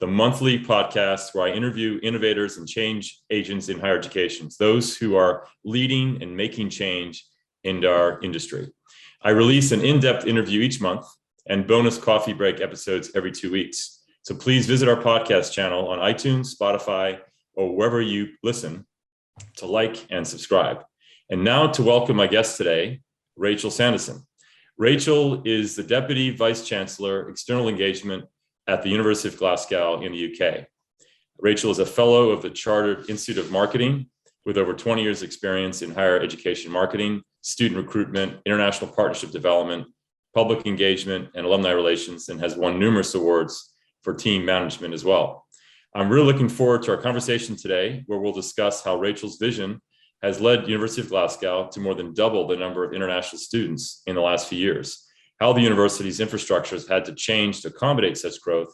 the monthly podcast where I interview innovators and change agents in higher education, those who are leading and making change in our industry. I release an in-depth interview each month and bonus coffee break episodes every 2 weeks. So please visit our podcast channel on iTunes, Spotify, or wherever you listen to like and subscribe. And now to welcome my guest today, Rachel Sandison. Rachel is the Deputy Vice-Chancellor, External Engagement at the University of Glasgow in the UK. Rachel is a fellow of the Chartered Institute of Marketing with over 20 years experience in higher education marketing, student recruitment, international partnership development, public engagement, and alumni relations, and has won numerous awards for team management as well. I'm really looking forward to our conversation today, where we'll discuss how Rachel's vision has led University of Glasgow to more than double the number of international students in the last few years, how the university's infrastructure has had to change to accommodate such growth,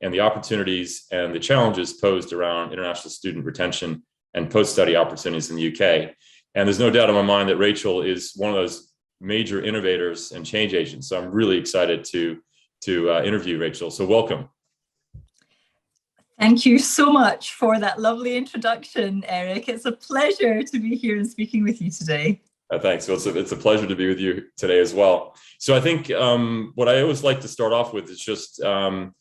and the opportunities and the challenges posed around international student retention and post-study opportunities in the UK. And there's no doubt in my mind that Rachel is one of those major innovators and change agents. So I'm really excited to interview Rachel. So welcome. Thank you so much for that lovely introduction, Eric. It's a pleasure to be here and speaking with you today. Thanks. Well, it's a pleasure to be with you today as well. So I think what I always like to start off with is just to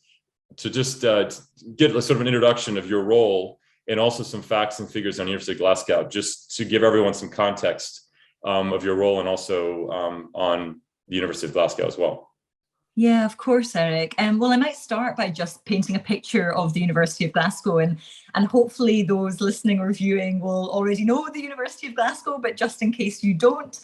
get a sort of an introduction of your role and also some facts and figures on University of Glasgow, just to give everyone some context of your role and also on the University of Glasgow as well. Yeah, of course, Eric. Well, I might start by just painting a picture of the University of Glasgow, and hopefully those listening or viewing will already know the University of Glasgow, but just in case you don't,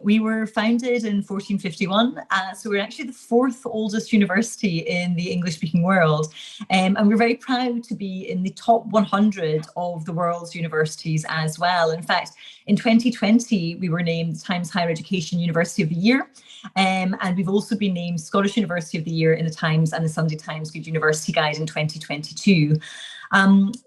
we were founded in 1451, so we're actually the fourth oldest university in the English-speaking world, and we're very proud to be in the top 100 of the world's universities as well. In fact, in 2020, we were named Times Higher Education University of the Year, and we've also been named Scottish University of the Year in the Times and the Sunday Times Good University Guide in 2022.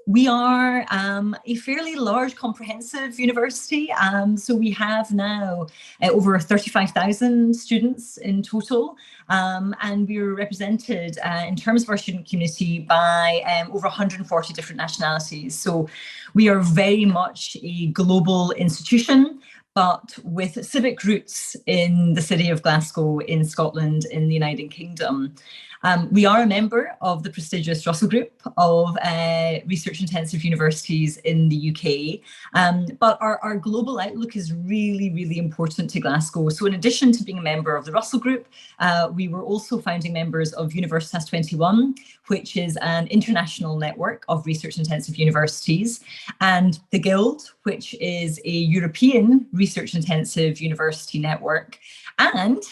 We are a fairly large, comprehensive university. So we have now over 35,000 students in total. And we're represented in terms of our student community by over 140 different nationalities. So we are very much a global institution, but with civic roots in the city of Glasgow in Scotland in the United Kingdom. We are a member of the prestigious Russell Group of research-intensive universities in the UK, but our global outlook is really, really important to Glasgow. So in addition to being a member of the Russell Group, we were also founding members of Universitas 21, which is an international network of research-intensive universities, and the Guild, which is a European research-intensive university network, and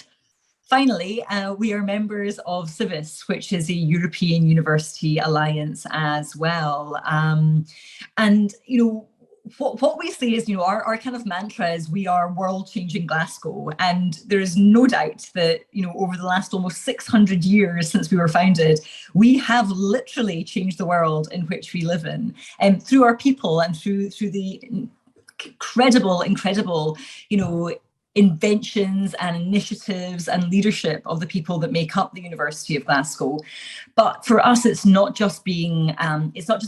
finally, we are members of CIVIS, which is a European University Alliance as well. And, you know, what we say is, you know, our kind of mantra is we are world-changing Glasgow. And there is no doubt that, you know, over the last almost 600 years since we were founded, we have literally changed the world in which we live in, and through our people and through the incredible, you know, inventions and initiatives and leadership of the people that make up the University of Glasgow. But for us, it's not just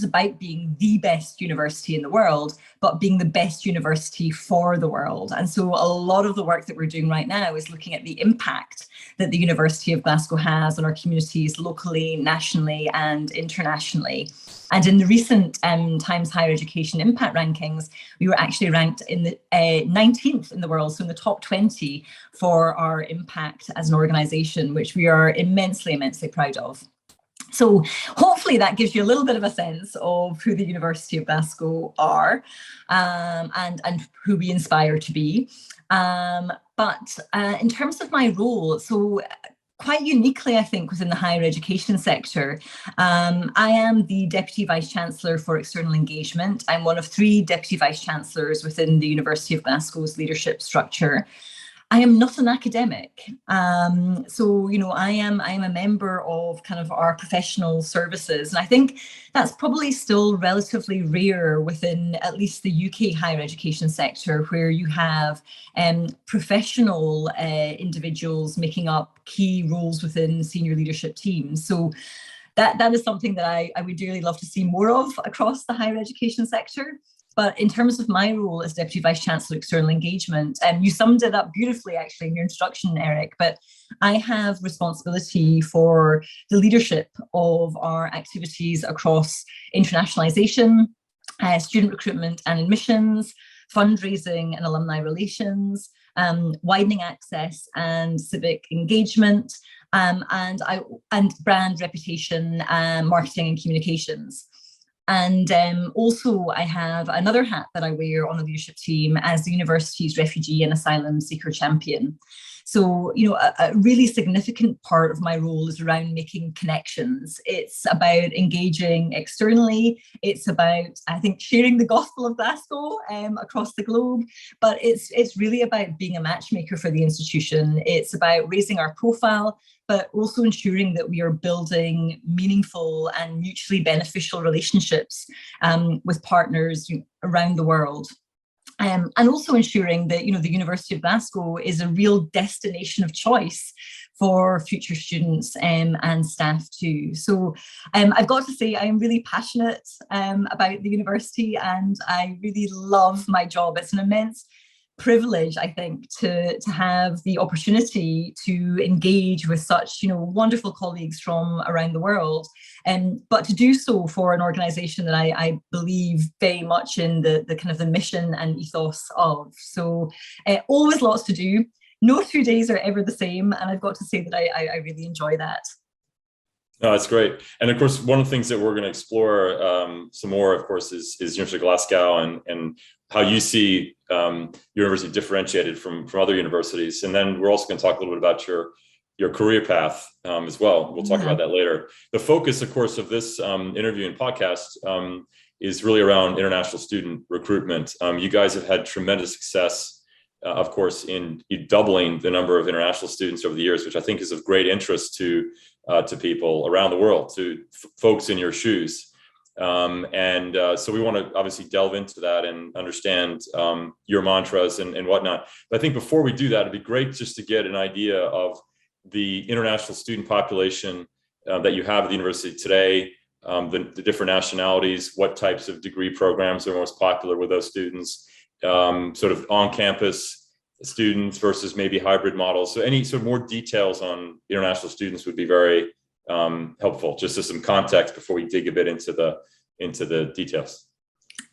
about being the best university in the world, but being the best university for the world. And so a lot of the work that we're doing right now is looking at the impact that the University of Glasgow has on our communities locally, nationally, and internationally. And in the recent Times Higher Education Impact Rankings, we were actually ranked in the 19th in the world, so in the top 20 for our impact as an organisation, which we are immensely, immensely proud of. So hopefully that gives you a little bit of a sense of who the University of Glasgow are and who we inspire to be. But in terms of my role, so quite uniquely, I think, within the higher education sector, I am the Deputy Vice-Chancellor for External Engagement. I'm one of 3 Deputy Vice-Chancellors within the University of Glasgow's leadership structure. I am not an academic. So, you know, I am a member of kind of our professional services. And I think that's probably still relatively rare within at least the UK higher education sector, where you have professional individuals making up key roles within senior leadership teams. So, that is something that I would dearly love to see more of across the higher education sector. But in terms of my role as Deputy Vice-Chancellor External Engagement, you summed it up beautifully actually in your introduction, Eric, but I have responsibility for the leadership of our activities across internationalisation, student recruitment and admissions, fundraising and alumni relations, widening access and civic engagement, and brand reputation, marketing and communications. And also I have another hat that I wear on the leadership team as the university's refugee and asylum seeker champion. So, a really significant part of my role is around making connections. It's about engaging externally. It's about, I think, sharing the gospel of Glasgow across the globe. But it's really about being a matchmaker for the institution. It's about raising our profile, but also ensuring that we are building meaningful and mutually beneficial relationships with partners around the world. And also ensuring that, the University of Glasgow is a real destination of choice for future students and staff too. So I've got to say, I'm really passionate about the university, and I really love my job. It's an immense privilege, I think, to have the opportunity to engage with such, wonderful colleagues from around the world, but to do so for an organisation that I believe very much in the kind of the mission and ethos of. So always lots to do. No 2 days are ever the same, and I've got to say that I really enjoy that. No, that's great. And of course, one of the things that we're going to explore some more, of course, is University of Glasgow and how you see university differentiated from other universities. And then we're also going to talk a little bit about your career path as well. We'll talk about that later. The focus, of course, of this interview and podcast is really around international student recruitment. You guys have had tremendous success, of course, in doubling the number of international students over the years, which I think is of great interest to people around the world, to folks in your shoes. So we want to obviously delve into that and understand your mantras and whatnot. But I think before we do that, it'd be great just to get an idea of the international student population that you have at the university today, the different nationalities, what types of degree programs are most popular with those students, sort of on-campus students versus maybe hybrid models. So any sort of more details on international students would be very helpful, just as some context before we dig a bit into the details.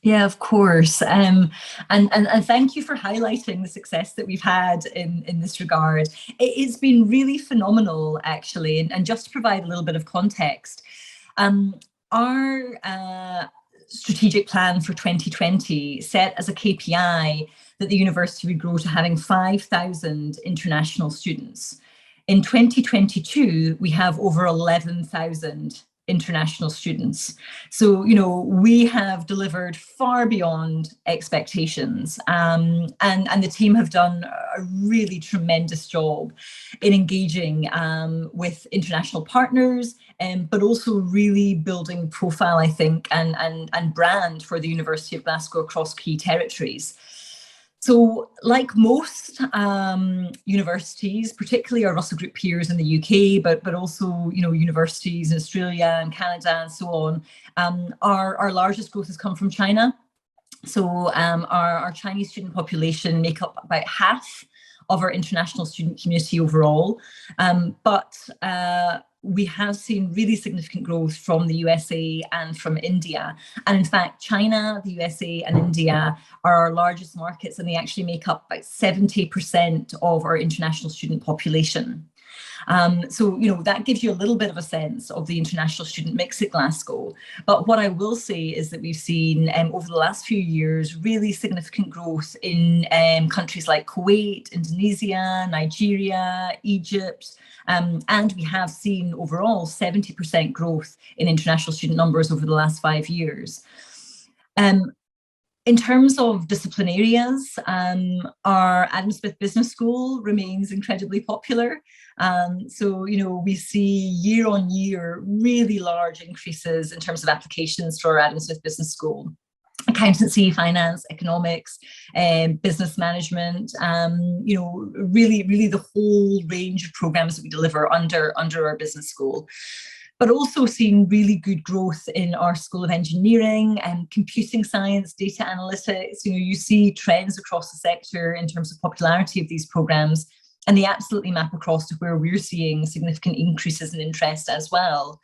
Yeah, of course. And thank you for highlighting the success that we've had in this regard. It's been really phenomenal, actually. And just to provide a little bit of context, our strategic plan for 2020 set as a KPI that the university would grow to having 5,000 international students. In 2022, we have over 11,000 international students. So, we have delivered far beyond expectations, and the team have done a really tremendous job in engaging with international partners, but also really building profile, I think, and brand for the University of Glasgow across key territories. So like most universities, particularly our Russell Group peers in the UK, but also, universities in Australia and Canada and so on, our largest growth has come from China. So our Chinese student population make up about half of our international student community overall. But we have seen really significant growth from the USA and from India. And in fact, China, the USA and India are our largest markets, and they actually make up about 70% of our international student population. So, that gives you a little bit of a sense of the international student mix at Glasgow. But what I will say is that we've seen over the last few years really significant growth in countries like Kuwait, Indonesia, Nigeria, Egypt, and we have seen overall 70% growth in international student numbers over the last 5 years. In terms of discipline areas, our Adam Smith Business School remains incredibly popular. So, we see year on year really large increases in terms of applications for our Adam Smith Business School. Accountancy, finance, economics, business management, really the whole range of programs that we deliver under our business school. but also seeing really good growth in our School of Engineering and computing science, data analytics. You see trends across the sector in terms of popularity of these programs, and they absolutely map across to where we're seeing significant increases in interest as well.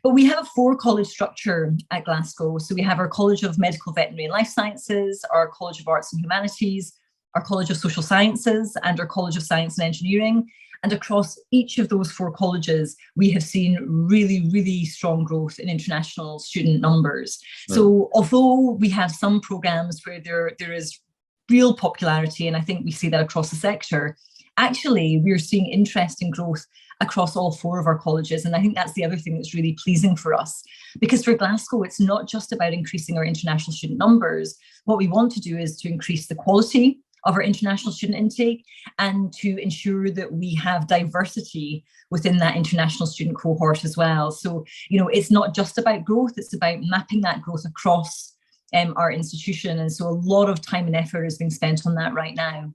But we have a 4-college structure at Glasgow. So we have our College of Medical, Veterinary and Life Sciences, our College of Arts and Humanities, our College of Social Sciences, and our College of Science and Engineering. And across each of those 4 colleges, we have seen really, really strong growth in international student numbers. So although we have some programs where there is real popularity, and I think we see that across the sector, actually we're seeing interest and growth across all 4 of our colleges. And I think that's the other thing that's really pleasing for us, because for Glasgow, it's not just about increasing our international student numbers. What we want to do is to increase the quality of our international student intake and to ensure that we have diversity within that international student cohort as well. So, it's not just about growth, it's about mapping that growth across our institution. And so a lot of time and effort is being spent on that right now.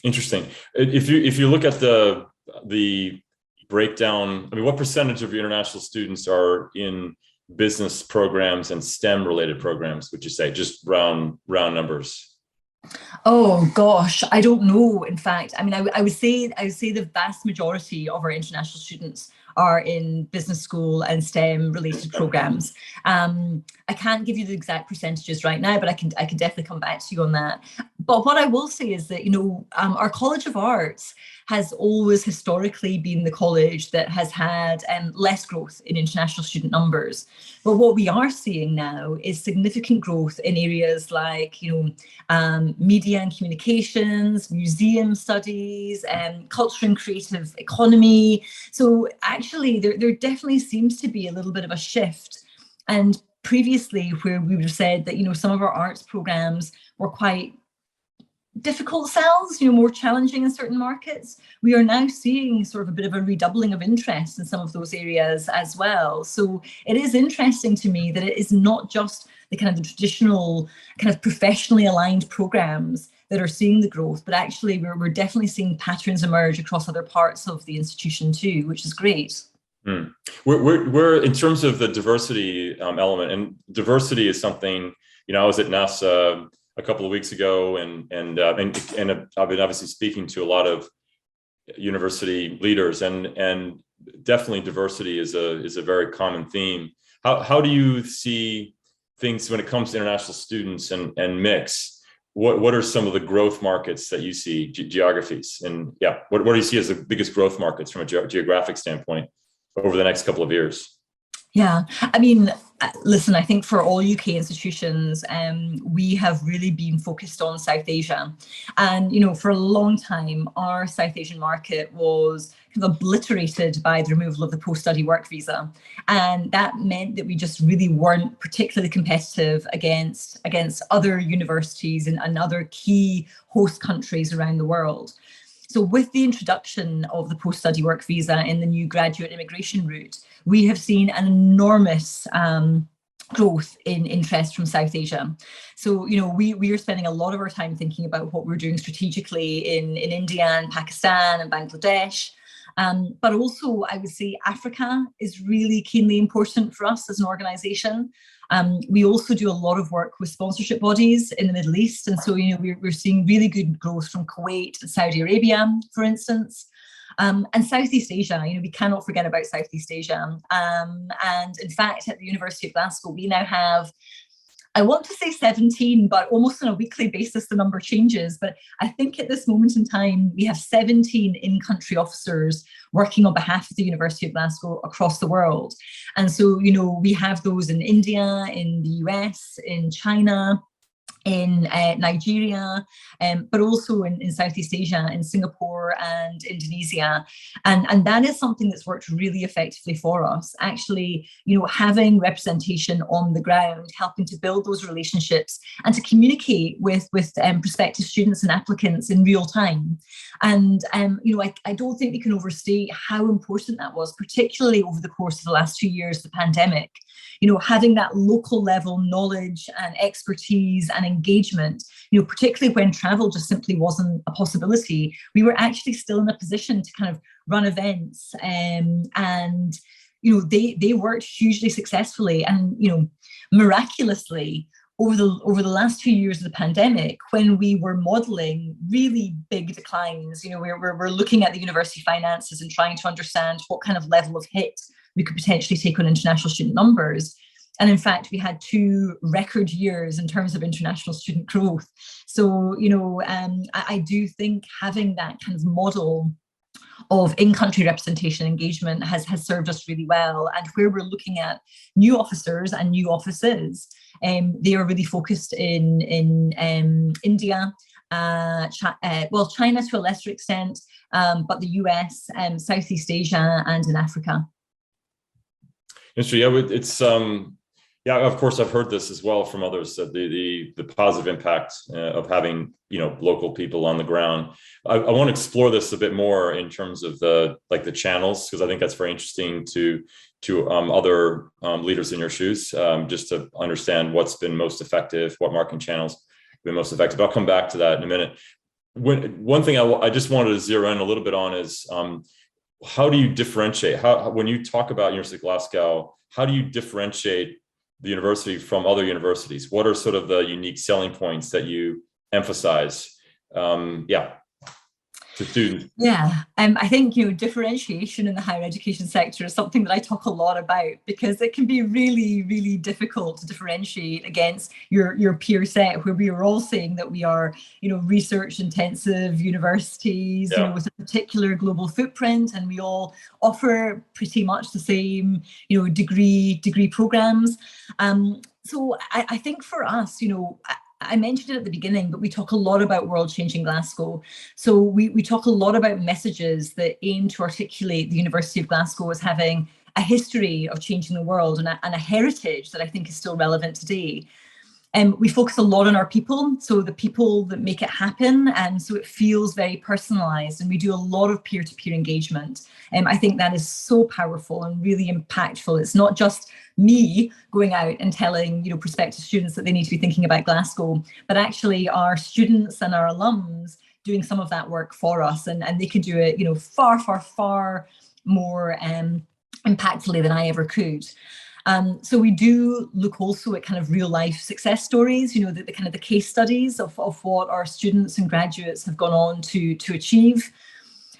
Interesting. If you look at the breakdown, what percentage of your international students are in business programs and STEM related programs, would you say, just round numbers? Oh gosh, I don't know. In fact, I would say the vast majority of our international students are in business school and STEM related programs. I can't give you the exact percentages right now, but I can definitely come back to you on that. But what I will say is that, our College of Arts has always historically been the college that has had less growth in international student numbers. But what we are seeing now is significant growth in areas like, media and communications, museum studies, culture and creative economy. So actually, there definitely seems to be a little bit of a shift. And previously, where we would have said that, some of our arts programs were quite difficult sells, more challenging in certain markets, we are now seeing sort of a bit of a redoubling of interest in some of those areas as well. So it is interesting to me that it is not just the traditional professionally aligned programs that are seeing the growth, but actually we're definitely seeing patterns emerge across other parts of the institution too, which is great. We're in terms of the diversity element, and diversity is something, I was at NASA a couple of weeks ago, and I've been obviously speaking to a lot of university leaders, and definitely diversity is a very common theme. How do you see things when it comes to international students and mix? What are some of the growth markets that you see, geographies, and what do you see as the biggest growth markets from a geographic standpoint over the next couple of years? Yeah, listen, I think for all UK institutions, we have really been focused on South Asia. And, for a long time, our South Asian market was obliterated by the removal of the post-study work visa. And that meant that we just really weren't particularly competitive against other universities and other key host countries around the world. So with the introduction of the post-study work visa in the new graduate immigration route, we have seen an enormous growth in interest from South Asia. So, we are spending a lot of our time thinking about what we're doing strategically in India and Pakistan and Bangladesh. But also, I would say Africa is really keenly important for us as an organisation. We also do a lot of work with sponsorship bodies in the Middle East. And so, we're seeing really good growth from Kuwait and Saudi Arabia, for instance. And Southeast Asia, we cannot forget about Southeast Asia. And in fact, at the University of Glasgow, we now have, I want to say 17, but almost on a weekly basis, the number changes. But I think at this moment in time, we have 17 in-country officers working on behalf of the University of Glasgow across the world. And so, we have those in India, in the US, in China, in Nigeria, but also in Southeast Asia, in Singapore and Indonesia. And that is something that's worked really effectively for us. Actually, having representation on the ground, helping to build those relationships and to communicate with prospective students and applicants in real time. And, I don't think we can overstate how important that was, particularly over the course of the last 2 years of the pandemic. Having that local level knowledge and expertise and engagement, particularly when travel just simply wasn't a possibility, we were actually still in a position to run events and they worked hugely successfully, and miraculously over the last 2 years of the pandemic, when we were modeling really big declines, we're looking at the university finances and trying to understand what kind of level of hit we could potentially take on international student numbers. And in fact, we had 2 record years in terms of international student growth. So, I do think having that kind of model of in-country representation engagement has served us really well. And where we're looking at new officers and new offices, they are really focused in India, China to a lesser extent, but the US, Southeast Asia, and in Africa. Interesting. Yeah, it's yeah. Of course, I've heard this as well from others, that the positive impact of having local people on the ground. I want to explore this a bit more in terms of the channels, because I think that's very interesting to other leaders in your shoes, just to understand what's been most effective, what marketing channels have been most effective. I'll come back to that in a minute. One thing I just wanted to zero in a little bit on is how do you differentiate? When you talk about University of Glasgow, how do you differentiate the university from other universities? What are sort of the unique selling points that you emphasize? To students. Yeah, I think differentiation in the higher education sector is something that I talk a lot about, because it can be really, really difficult to differentiate against your peer set, where we are all saying that we are research intensive universities, with a particular global footprint, and we all offer pretty much the same degree programs. So I think for us, I mentioned it at the beginning, but we talk a lot about world changing Glasgow. So we talk a lot about messages that aim to articulate the University of Glasgow as having a history of changing the world, and a heritage that I think is still relevant today. We focus a lot on our people, so the people that make it happen, and so it feels very personalized, and we do a lot of peer-to-peer engagement. I think that is so powerful and really impactful. It's not just me going out and telling prospective students that they need to be thinking about Glasgow, but actually our students and our alums doing some of that work for us, and they could do it far, far, far more impactfully than I ever could. So we do look also at kind of real life success stories, the kind of the case studies of what our students and graduates have gone on to achieve.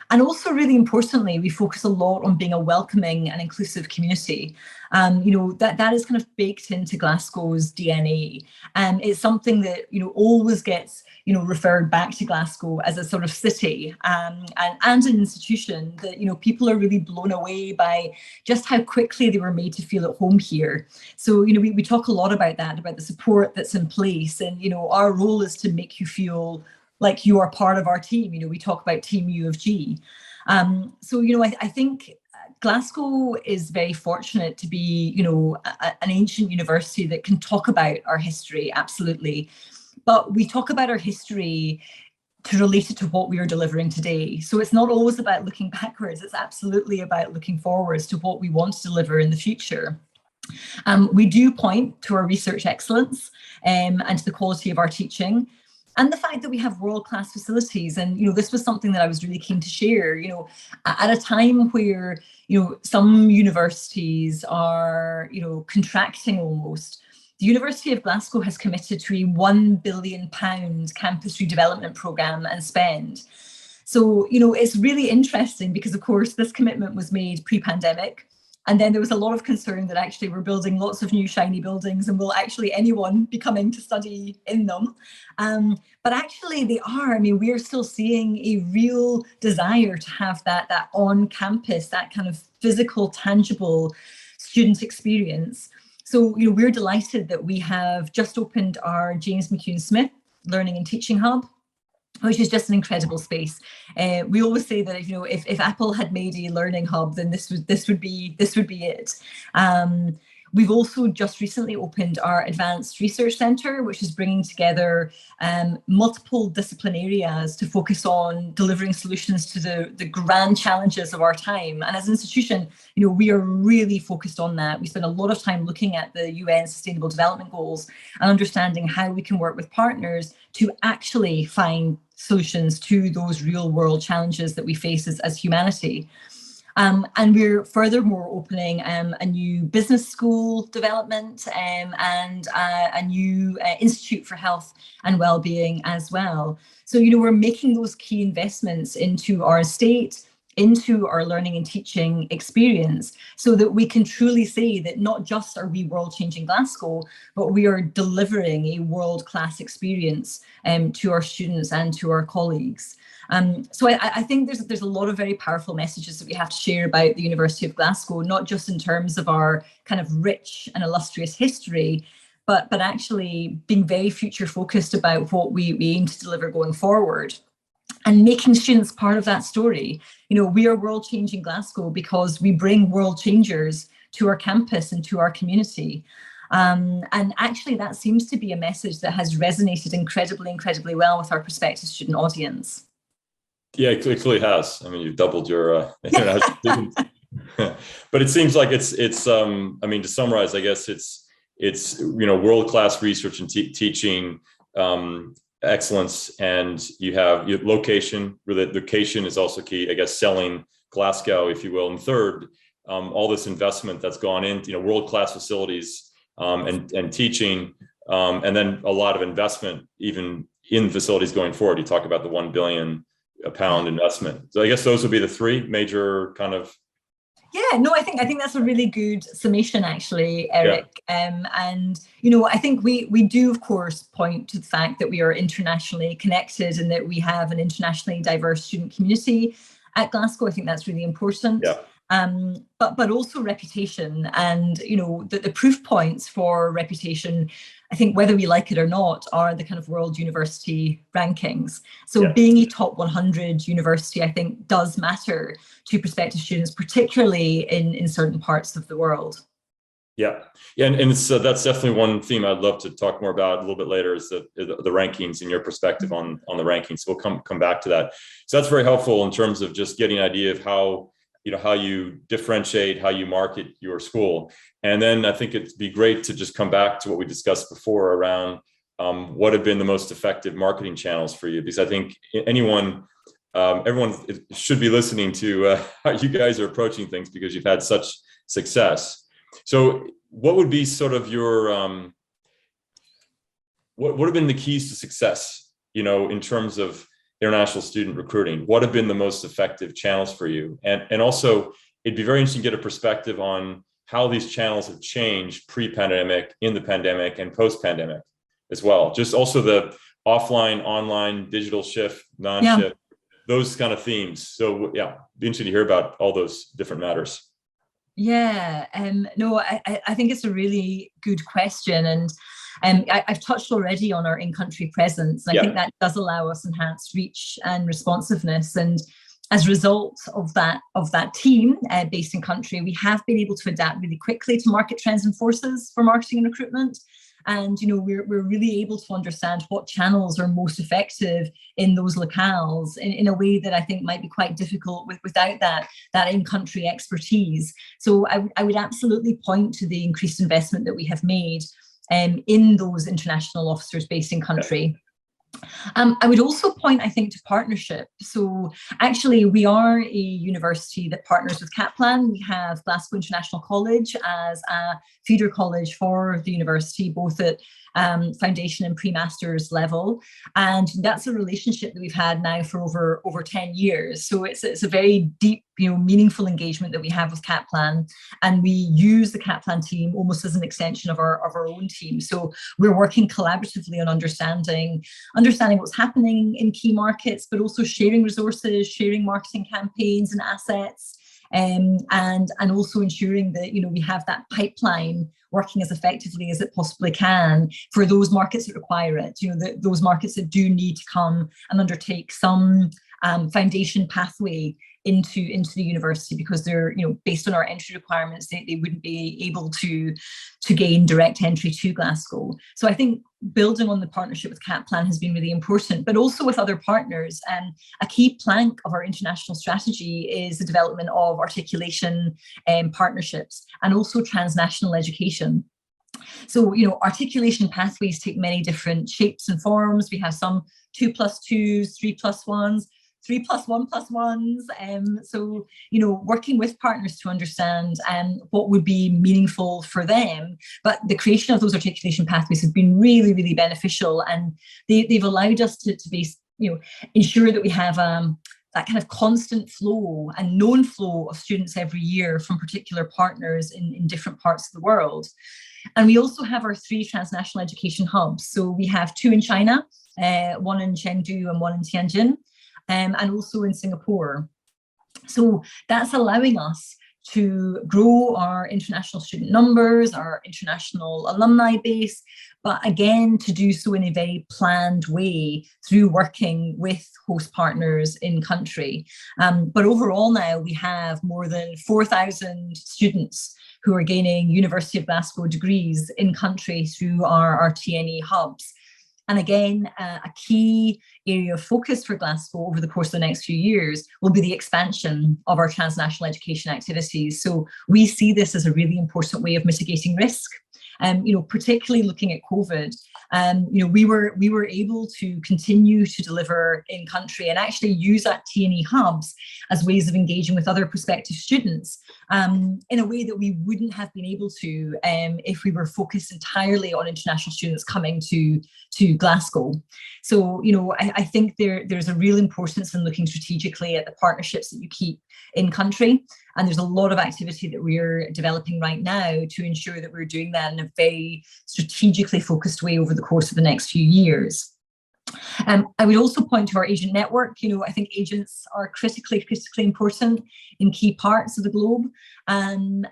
And also, really importantly, we focus a lot on being a welcoming and inclusive community. That is kind of baked into Glasgow's DNA. And it's something that, always gets, referred back to Glasgow as a sort of city and an institution that, people are really blown away by just how quickly they were made to feel at home here. So, we talk a lot about that, about the support that's in place. And, our role is to make you feel like you are part of our team. We talk about Team U of G. So, I think Glasgow is very fortunate to be, an ancient university that can talk about our history, absolutely. But we talk about our history to relate it to what we are delivering today. So it's not always about looking backwards. It's absolutely about looking forwards to what we want to deliver in the future. We do point to our research excellence and to the quality of our teaching, and the fact that we have world-class facilities. And, this was something that I was really keen to share, at a time where, some universities are, contracting almost. The University of Glasgow has committed to a £1 billion campus redevelopment programme and spend. So, it's really interesting because, of course, this commitment was made pre-pandemic. And then there was a lot of concern that actually we're building lots of new shiny buildings, and will actually anyone be coming to study in them? But actually they are. We are still seeing a real desire to have that on campus, that kind of physical, tangible student experience. So, we're delighted that we have just opened our James McEwan Smith Learning and Teaching Hub, which is just an incredible space. We always say that if Apple had made a learning hub, then this would be it. We've also just recently opened our Advanced Research Centre, which is bringing together multiple discipline areas to focus on delivering solutions to the grand challenges of our time. And as an institution, we are really focused on that. We spend a lot of time looking at the UN Sustainable Development Goals and understanding how we can work with partners to actually find solutions to those real world challenges that we face as humanity. And we're furthermore opening a new business school development and a new Institute for Health and Wellbeing as well. So, we're making those key investments into our estate, into our learning and teaching experience, so that we can truly say that not just are we world-changing Glasgow, but we are delivering a world-class experience to our students and to our colleagues. So I think there's a lot of very powerful messages that we have to share about the University of Glasgow, not just in terms of our kind of rich and illustrious history, but actually being very future focused about what we aim to deliver going forward. And making students part of that story. We are world changing Glasgow because we bring world changers to our campus and to our community. And actually that seems to be a message that has resonated incredibly well with our prospective student audience. Yeah, it clearly has. I mean, you've doubled your international students. But it seems like it's I mean, to summarize, I guess it's world-class research and teaching, excellence, and you have location. Location is also key, I guess, selling Glasgow, if you will. And third, all this investment that's gone into world-class facilities and teaching, and then a lot of investment even in facilities going forward. You talk about the £1 billion investment. So I guess those would be the three major kind of. Yeah, no, I think that's a really good summation, actually, Eric. Yeah. And I think we do, of course, point to the fact that we are internationally connected and that we have an internationally diverse student community at Glasgow. I think that's really important. Yeah. But also reputation, and the proof points for reputation, I think, whether we like it or not, are the kind of world university rankings. So being a top 100 university, I think, does matter to prospective students, particularly in certain parts of the world. Yeah, and it's, that's definitely one theme I'd love to talk more about a little bit later, is the rankings and your perspective on the rankings. So we'll come back to that. So that's very helpful in terms of just getting an idea of how you differentiate, how you market your school. And then I think it'd be great to just come back to what we discussed before around what have been the most effective marketing channels for you, because I think everyone should be listening to how you guys are approaching things, because you've had such success. So what would be sort of your, what have been the keys to success, in terms of international student recruiting? What have been the most effective channels for you? And also, it'd be very interesting to get a perspective on how these channels have changed pre-pandemic, in the pandemic, and post-pandemic as well. Just also the offline, online, digital shift, non-shift, those kind of themes. So yeah, be interested to hear about all those different matters. Yeah, no, I think it's a really good question. And I've touched already on our in-country presence. I think that does allow us enhanced reach and responsiveness. And as a result of that team based in country, we have been able to adapt really quickly to market trends and forces for marketing and recruitment. And we're really able to understand what channels are most effective in those locales in a way that I think might be quite difficult without that in-country expertise. So I would absolutely point to the increased investment that we have made in those international officers based in country. I would also point, I think, to partnership. So actually, we are a university that partners with Kaplan. We have Glasgow International College as a feeder college for the university, both at foundation and pre-masters level. And that's a relationship that we've had now for over 10 years. So it's a very deep, meaningful engagement that we have with Kaplan. And we use the Kaplan team almost as an extension of our own team. So we're working collaboratively on understanding what's happening in key markets, but also sharing resources, sharing marketing campaigns and assets, and also ensuring that we have that pipeline working as effectively as it possibly can for those markets that require it. Those markets that do need to come and undertake some foundation pathway into the university, because they're based on our entry requirements, they wouldn't be able to gain direct entry to Glasgow. So I think building on the partnership with Kaplan has been really important, but also with other partners. And a key plank of our international strategy is the development of articulation partnerships and also transnational education. So, articulation pathways take many different shapes and forms. We have some 2+2s, 3+1s, 3+1+1s. So, working with partners to understand what would be meaningful for them. But the creation of those articulation pathways has been really, really beneficial. And they've allowed us to ensure that we have that kind of constant flow and known flow of students every year from particular partners in different parts of the world. And we also have our 3 transnational education hubs. So we have 2 in China, one in Chengdu and one in Tianjin, and also in Singapore. So that's allowing us to grow our international student numbers, our international alumni base, but again, to do so in a very planned way through working with host partners in country. But overall now we have more than 4,000 students who are gaining University of Glasgow degrees in country through our TNE hubs. And again, a key area of focus for Glasgow over the course of the next few years will be the expansion of our transnational education activities. So we see this as a really important way of mitigating risk. Particularly looking at COVID, we were able to continue to deliver in country and actually use our TNE hubs as ways of engaging with other prospective students in a way that we wouldn't have been able to if we were focused entirely on international students coming to Glasgow. So, I think there's a real importance in looking strategically at the partnerships that you keep in country. And there's a lot of activity that we're developing right now to ensure that we're doing that in a very strategically focused way over the course of the next few years. I would also point to our agent network. I think agents are critically important in key parts of the globe. And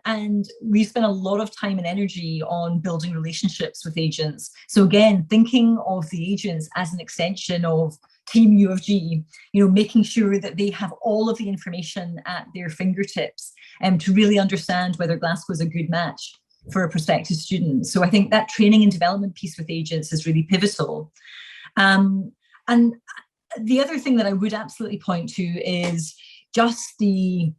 we spend a lot of time and energy on building relationships with agents. So again, thinking of the agents as an extension of Team U of G, making sure that they have all of the information at their fingertips to really understand whether Glasgow is a good match for a prospective student. So I think that training and development piece with agents is really pivotal. And the other thing that I would absolutely point to is just the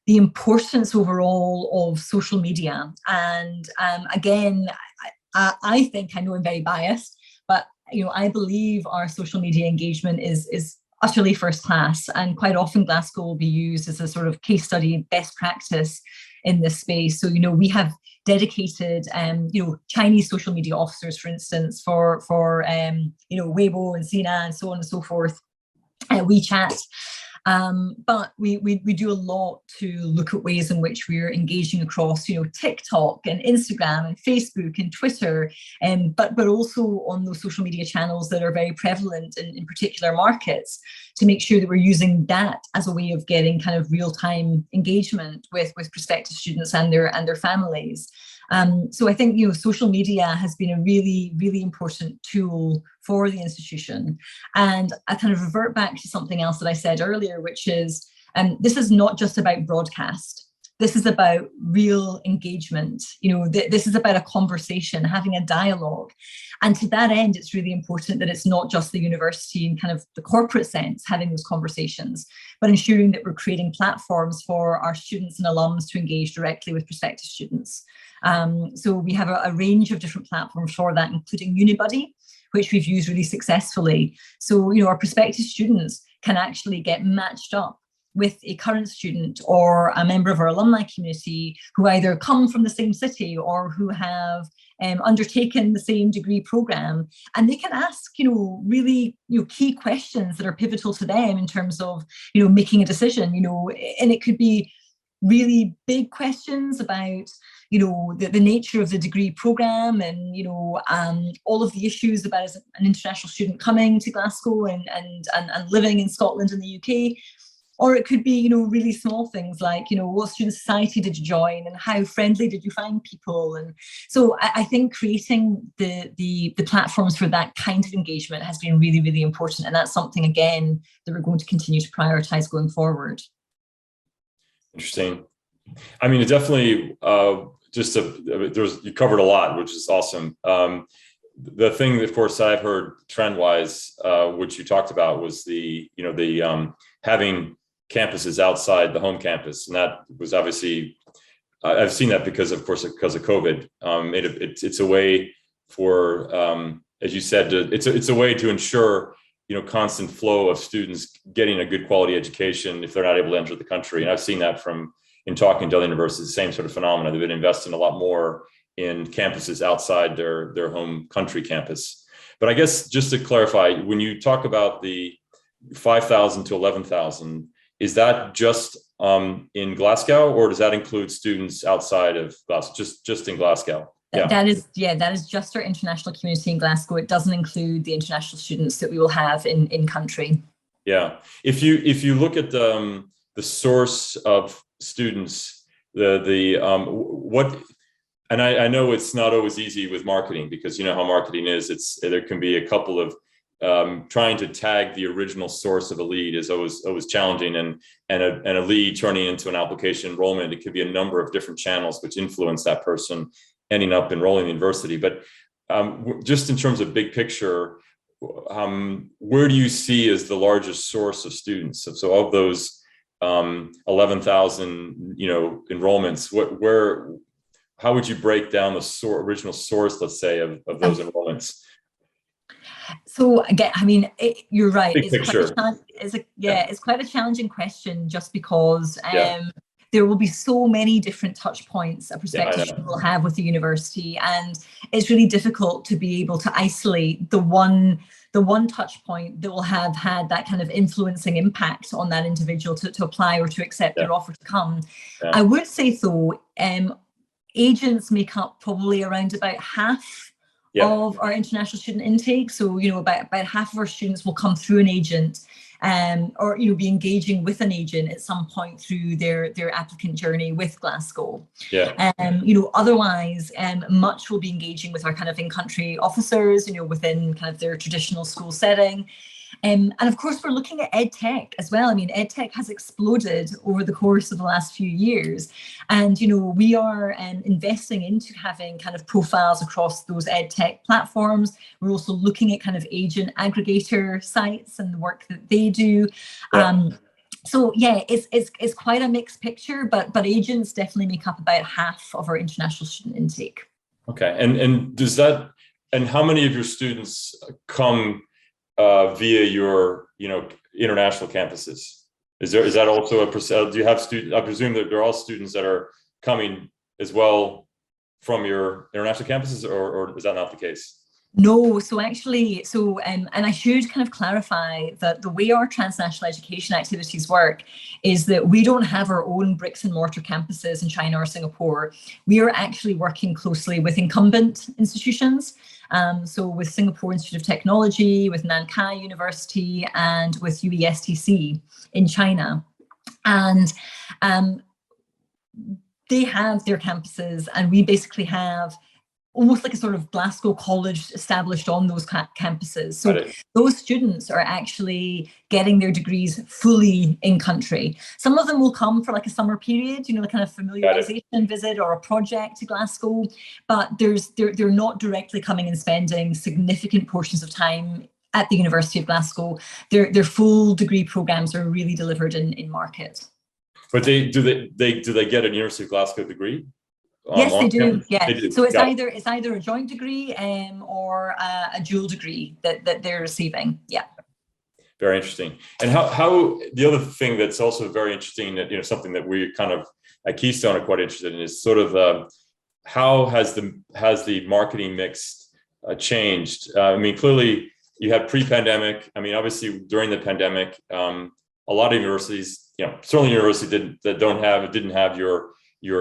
importance overall of social media. And again, I think, I know I'm very biased, but I believe our social media engagement is utterly first class, and quite often Glasgow will be used as a sort of case study best practice in this space. So, we have dedicated, Chinese social media officers, for instance, for Weibo and Sina and so on and so forth, WeChat. But we do a lot to look at ways in which we're engaging across, TikTok and Instagram and Facebook and Twitter, but also on those social media channels that are very prevalent in particular markets, to make sure that we're using that as a way of getting kind of real-time engagement with prospective students and their families. So I think, social media has been a really, really important tool for the institution. And I kind of revert back to something else that I said earlier, which is, this is not just about broadcast. This is about real engagement. This is about a conversation, having a dialogue. And to that end, it's really important that it's not just the university in kind of the corporate sense having those conversations, but ensuring that we're creating platforms for our students and alums to engage directly with prospective students. So we have a range of different platforms for that, including Unibuddy, which we've used really successfully. So, our prospective students can actually get matched up with a current student or a member of our alumni community who either come from the same city or who have undertaken the same degree program, and they can ask, really, key questions that are pivotal to them in terms of, making a decision, and it could be really big questions about, the nature of the degree program and, all of the issues about as an international student coming to Glasgow and living in Scotland and the UK. Or it could be, really small things like, what student society did you join and how friendly did you find people? And so I think creating the platforms for that kind of engagement has been really, really important. And that's something, again, that we're going to continue to prioritize going forward. Interesting. I mean, it definitely, you covered a lot, which is awesome. The thing, of course, I've heard trend-wise, which you talked about, was having campuses outside the home campus, and that was obviously, I've seen that because of COVID. It's a way for, as you said, it's a way to ensure constant flow of students getting a good quality education if they're not able to enter the country. And I've seen that in talking to other universities, the same sort of phenomena. They've been investing a lot more in campuses outside their home country campus. But I guess just to clarify, when you talk about the 5,000 to 11,000, is that just in Glasgow, or does that include students outside of Glasgow, just in Glasgow? Yeah. That is just our international community in Glasgow. It doesn't include the international students that we will have in country. Yeah. If you look at the source of students, what, and I know it's not always easy with marketing, because you know how marketing is. There can be a couple of trying to tag the original source of a lead is always challenging, and a lead turning into an application enrollment. It could be a number of different channels which influence that person ending up enrolling in the university. But just in terms of big picture, where do you see as the largest source of students? So of those 11,000 enrollments, how would you break down the original source, let's say, of those enrollments? So again, I mean, you're right. It's quite a challenging question, just because there will be so many different touch points a prospective student will have with the university, and it's really difficult to be able to isolate the one touch point that will have had that kind of influencing impact on that individual to apply or to accept their offer to come. Yeah. I would say, though, agents make up probably around about half of our international student intake. So, about half of our students will come through an agent, or be engaging with an agent at some point through their applicant journey with Glasgow. Otherwise, much will be engaging with our kind of in-country officers, within kind of their traditional school setting. And of course, we're looking at EdTech as well. I mean, EdTech has exploded over the course of the last few years. And, we are investing into having kind of profiles across those EdTech platforms. We're also looking at kind of agent aggregator sites and the work that they do. So yeah, it's quite a mixed picture, but agents definitely make up about half of our international student intake. Okay, and does that, and how many of your students come via your, international campuses? Is that also do you have students? I presume that they're all students that are coming as well from your international campuses, or is that not the case? No, so actually, and I should kind of clarify that the way our transnational education activities work is that we don't have our own bricks and mortar campuses in China or Singapore. We are actually working closely with incumbent institutions. So with Singapore Institute of Technology, with Nankai University, and with UESTC in China. And they have their campuses, and we basically have almost like a sort of Glasgow college established on those campuses. So those students are actually getting their degrees fully in country. Some of them will come for like a summer period, the kind of familiarization visit or a project to Glasgow, but they're not directly coming and spending significant portions of time at the University of Glasgow. Their full degree programs are really delivered in market. But do they get a University of Glasgow degree? Yes, they do. Yeah. They do. So it's either a joint degree or a dual degree that they're receiving. Yeah. Very interesting. And how the other thing that's also very interesting, that something that we kind of at Keystone are quite interested in, is sort of how has the marketing mix changed? I mean, clearly you had pre-pandemic. I mean, obviously during the pandemic, a lot of universities, certainly universities didn't have your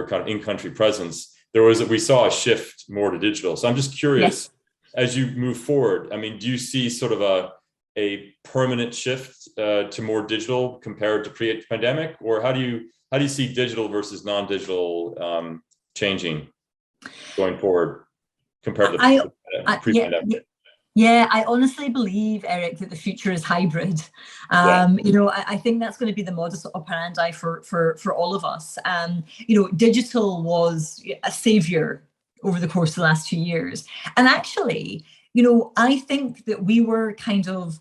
kind of in-country presence. We saw a shift more to digital. So I'm just curious, as you move forward, I mean, do you see sort of a permanent shift to more digital compared to pre-pandemic, or how do you see digital versus non-digital changing going forward compared to pre-pandemic? Yeah, I honestly believe, Eric, that the future is hybrid. I think that's going to be the modus operandi for all of us. Digital was a savior over the course of the last 2 years. And actually, I think that we were kind of,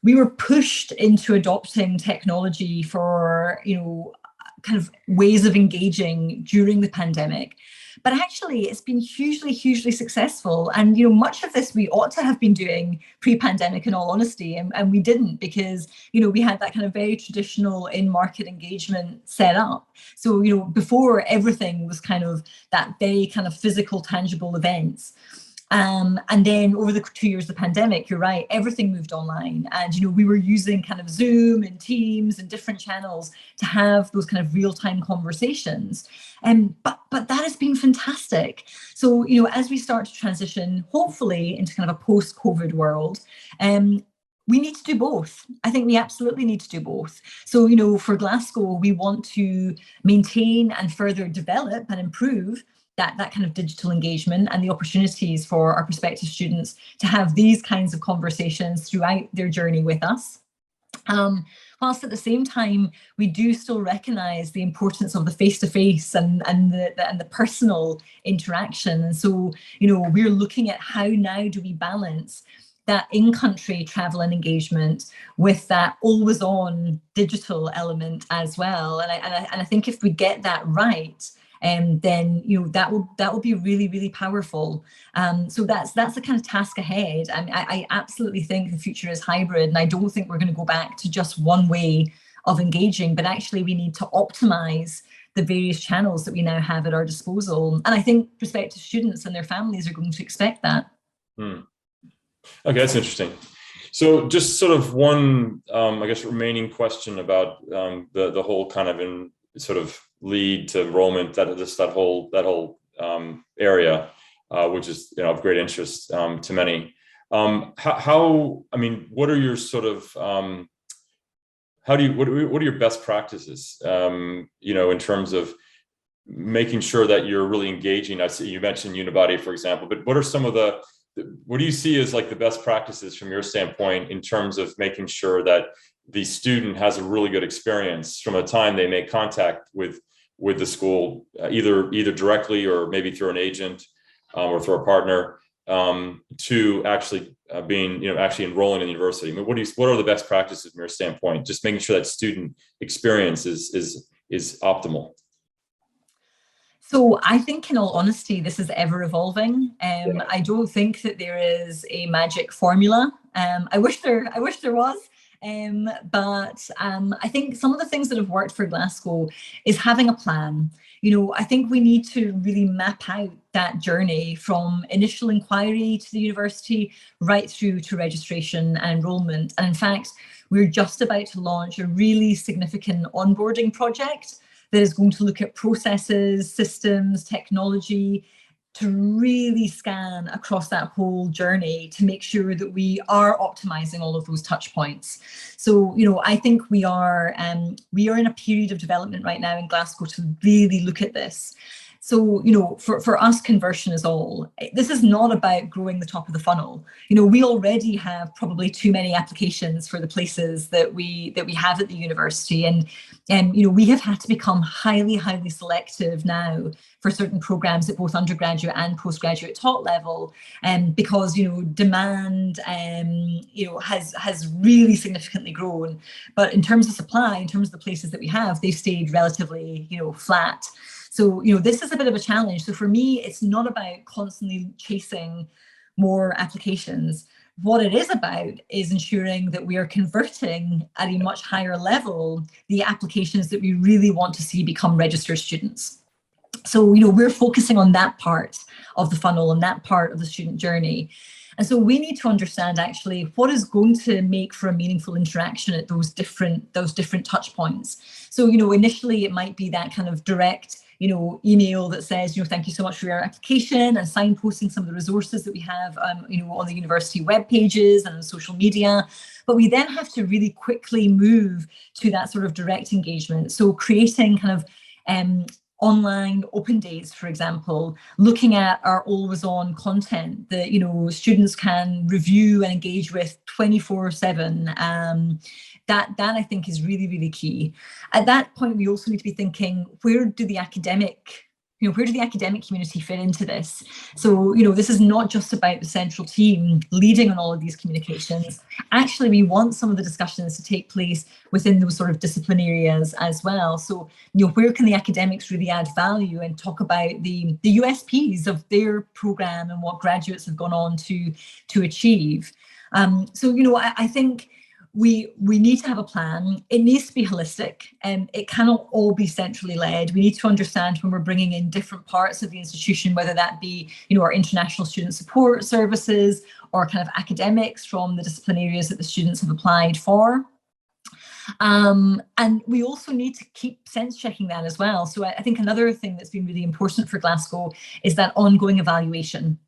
we were pushed into adopting technology for, kind of ways of engaging during the pandemic. But actually, it's been hugely successful. And, you know, much of this we ought to have been doing pre-pandemic, in all honesty, and we didn't, because, you know, we had that kind of very traditional in-market engagement set up. So, you know, before, everything was kind of that very kind of physical, tangible events. And then over the 2 years of the pandemic, you're right, everything moved online. And, you know, we were using kind of Zoom and Teams and different channels to have those kind of real-time conversations. But that has been fantastic. So, you know, as we start to transition, hopefully, into kind of a post-COVID world, we need to do both. I think we absolutely need to do both. So, you know, for Glasgow, we want to maintain and further develop and improve that kind of digital engagement and the opportunities for our prospective students to have these kinds of conversations throughout their journey with us. Whilst at the same time, we do still recognise the importance of the face-to-face and the personal interaction. And so, you know, we're looking at how now do we balance that in-country travel and engagement with that always-on digital element as well. And I think if we get that right, then, you know, that will be really powerful. So that's the kind of task ahead. And I absolutely think the future is hybrid, and I don't think we're going to go back to just one way of engaging, but actually we need to optimize the various channels that we now have at our disposal. And I think prospective students and their families are going to expect that. Okay, that's interesting. So just sort of one, I guess, remaining question about the whole kind of in sort of lead to enrollment, that whole area, which is, you know, of great interest to many. How, I mean, what are your sort of what are your best practices? You know, in terms of making sure that you're really engaging. I see you mentioned Unibody, for example, but what are some of what do you see as like the best practices from your standpoint in terms of making sure that the student has a really good experience from the time they make contact with the school, either directly or maybe through an agent or through a partner, to actually being, you know, actually enrolling in the university? I mean, what are the best practices from your standpoint? Just making sure that student experience is optimal. So I think, in all honesty, this is ever evolving. I don't think that there is a magic formula. I wish there was. But I think some of the things that have worked for Glasgow is having a plan. You know, I think we need to really map out that journey from initial inquiry to the university right through to registration and enrolment. And in fact, we're just about to launch a really significant onboarding project that is going to look at processes, systems, technology, to really scan across that whole journey to make sure that we are optimizing all of those touch points. So, you know, I think we are in a period of development right now in Glasgow to really look at this. So, you know, for us, conversion is all. This is not about growing the top of the funnel. You know, we already have probably too many applications for the places that we have at the university, and you know, we have had to become highly selective now for certain programs at both undergraduate and postgraduate top level, because, you know, demand you know, has really significantly grown, but in terms of supply, in terms of the places that we have, they've stayed relatively, you know, flat. So, you know, this is a bit of a challenge. So for me, it's not about constantly chasing more applications. What it is about is ensuring that we are converting at a much higher level the applications that we really want to see become registered students. So, you know, we're focusing on that part of the funnel and that part of the student journey. And so we need to understand actually what is going to make for a meaningful interaction at those different touch points. So, you know, initially it might be that kind of direct, you know, email that says, you know, thank you so much for your application, and signposting some of the resources that we have, you know, on the university web pages and on social media. But we then have to really quickly move to that sort of direct engagement. So creating kind of online open days, for example, looking at our always on content that, you know, students can review and engage with 24/7. That I think is really key. At that point, we also need to be thinking, where do the academic, where do the academic community fit into this? So, this is not just about the central team leading on all of these communications. Actually, we want some of the discussions to take place within those sort of discipline areas as well. So, where can the academics really add value and talk about the USPs of their program and what graduates have gone on to achieve? I think we need to have a plan. It needs to be holistic, and it cannot all be centrally led. We need to understand when we're bringing in different parts of the institution, whether that be, our international student support services or kind of academics from the discipline areas that the students have applied for. And we also need to keep sense checking that as well. So I think another thing that's been really important for Glasgow is that ongoing evaluation.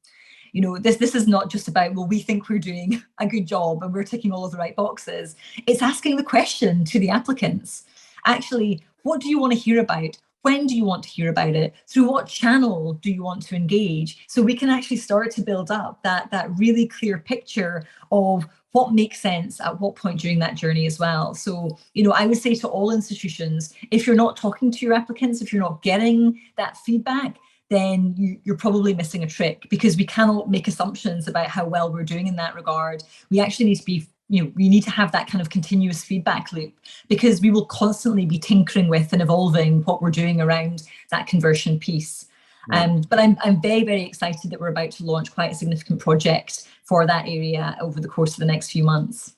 This is not just about, well, we think we're doing a good job and we're ticking all of the right boxes. It's asking the question to the applicants. Actually, what do you want to hear about? When do you want to hear about it? Through what channel do you want to engage? So we can actually start to build up that really clear picture of what makes sense at what point during that journey as well. So, I would say to all institutions, if you're not talking to your applicants, if you're not getting that feedback, then you're probably missing a trick, because we cannot make assumptions about how well we're doing in that regard. We actually need to be, we need to have that kind of continuous feedback loop, because we will constantly be tinkering with and evolving what we're doing around that conversion piece. But I'm very, very excited that we're about to launch quite a significant project for that area over the course of the next few months.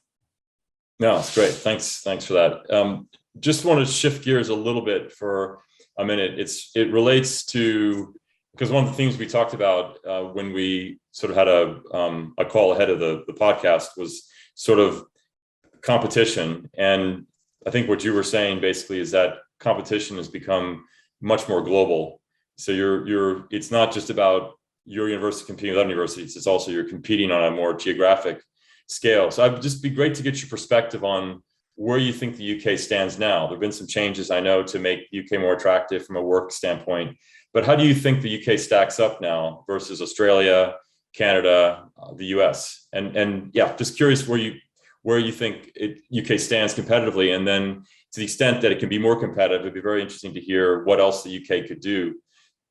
No, it's great. Thanks for that. Just want to shift gears a little bit for a minute. It relates to, because one of the things we talked about when we sort of had a call ahead of the podcast was sort of competition. And I think what you were saying basically is that competition has become much more global. So it's not just about your university competing with other universities, it's also you're competing on a more geographic scale. So it'd just be great to get your perspective on where you think the UK stands now. There have been some changes, I know, to make the UK more attractive from a work standpoint. But how do you think the UK stacks up now versus Australia, Canada, the US? And yeah, just curious where you think UK stands competitively. And then to the extent that it can be more competitive, it'd be very interesting to hear what else the UK could do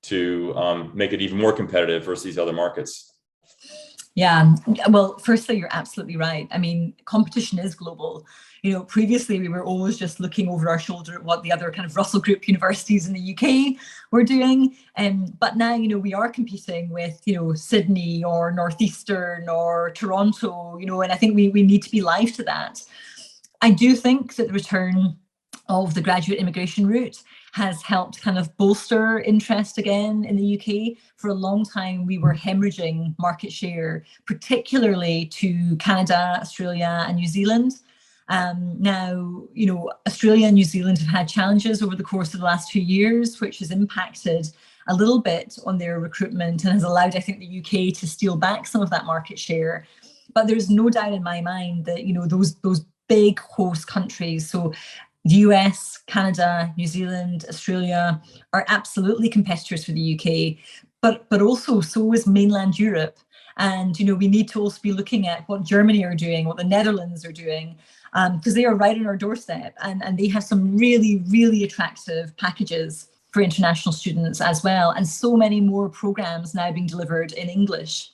to make it even more competitive versus these other markets. Yeah, well, firstly, you're absolutely right. I mean, competition is global. Previously we were always just looking over our shoulder at what the other kind of Russell Group universities in the UK were doing. But now, we are competing with, Sydney or Northeastern or Toronto, and I think we need to be live to that. I do think that the return of the graduate immigration route has helped kind of bolster interest again in the UK. For a long time, we were hemorrhaging market share, particularly to Canada, Australia, and New Zealand. Now, Australia and New Zealand have had challenges over the course of the last 2 years, which has impacted a little bit on their recruitment and has allowed, I think, the UK to steal back some of that market share. But there's no doubt in my mind that, those big host countries, so the US, Canada, New Zealand, Australia, are absolutely competitors for the UK, but also so is mainland Europe. And, we need to also be looking at what Germany are doing, what the Netherlands are doing, because they are right on our doorstep, and they have some really, really attractive packages for international students as well. And so many more programs now being delivered in English.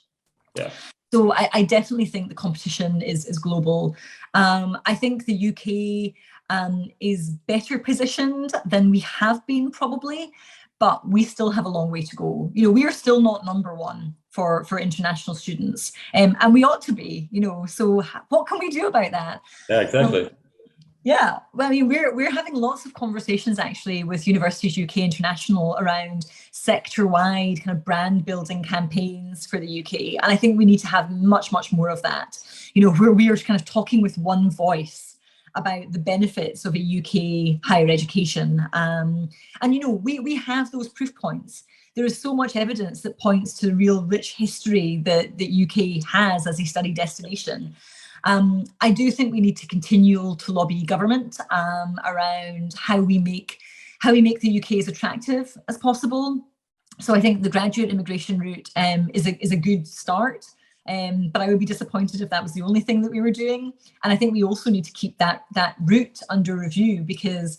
Yeah. So I definitely think the competition is global. I think the UK is better positioned than we have been probably, but we still have a long way to go. We are still not number one for international students, and we ought to be. So what can we do about that? Yeah, exactly. Yeah, well, I mean, we're having lots of conversations actually with Universities UK International around sector-wide kind of brand building campaigns for the UK, and I think we need to have much more of that. Where we are kind of talking with one voice about the benefits of a UK higher education, and we have those proof points. There is so much evidence that points to the real rich history that the UK has as a study destination. I do think we need to continue to lobby government around how we make the UK as attractive as possible. So I think the graduate immigration route is a good start, but I would be disappointed if that was the only thing that we were doing. And I think we also need to keep that route under review, because